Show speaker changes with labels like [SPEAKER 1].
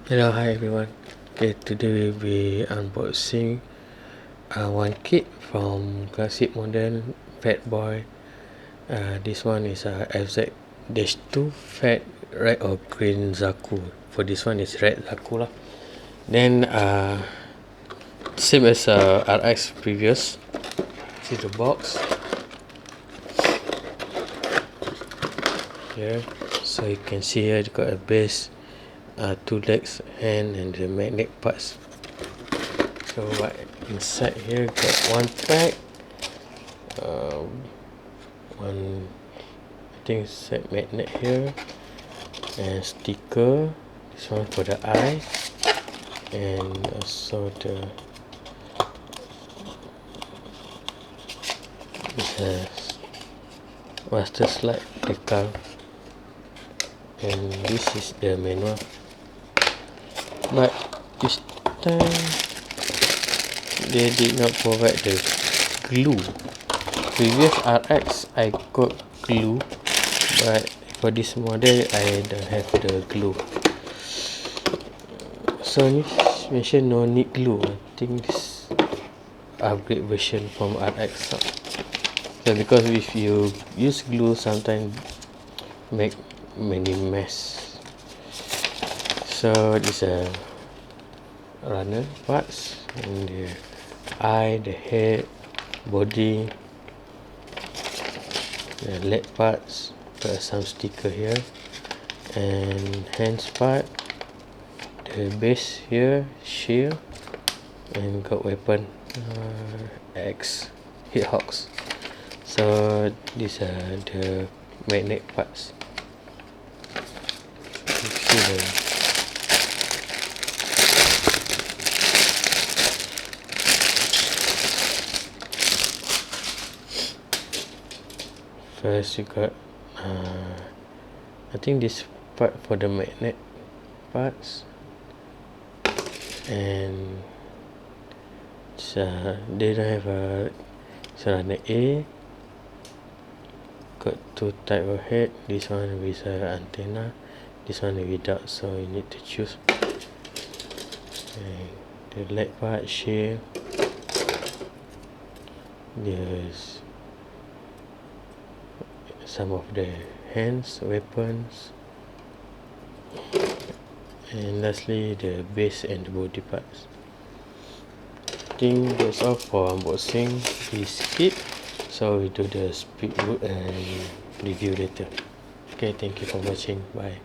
[SPEAKER 1] Hello, hi everyone. Okay, today we'll be unboxing one kit from classic model FatBoy. This one is FZ-2 Fat Red or Green Zaku. For this one is Red Zaku lah. Then same as RX previous. See the box here. So you can see here, it's got a base, two legs, hand, and the magnet parts. So what inside here, got one pack, one I think set magnet here, and sticker. This one for the eye, and also the master slide decal, and this is the manual. But this time they did not provide the glue. Previous RX I got glue, but for this model I don't have the glue. So this mention no need glue. I think this upgrade version from RX. So because if you use glue, sometimes make many mess. So this runner parts, and the eye, the head, body, the leg parts. Got some sticker here, and hands part, the base here, shield, and got weapon X Hithawks. So these are the magnet parts. You see the first you got I think this part for the magnet parts, and they don't have a runner A. Got two type of head, this one with antenna, this one without, so you need to choose. And the leg part, shield, there's some of the hands, weapons, and lastly the base and the body parts. I think that's all for unboxing this kit. So we do the speed boot and review later. Okay, thank you for watching. Bye.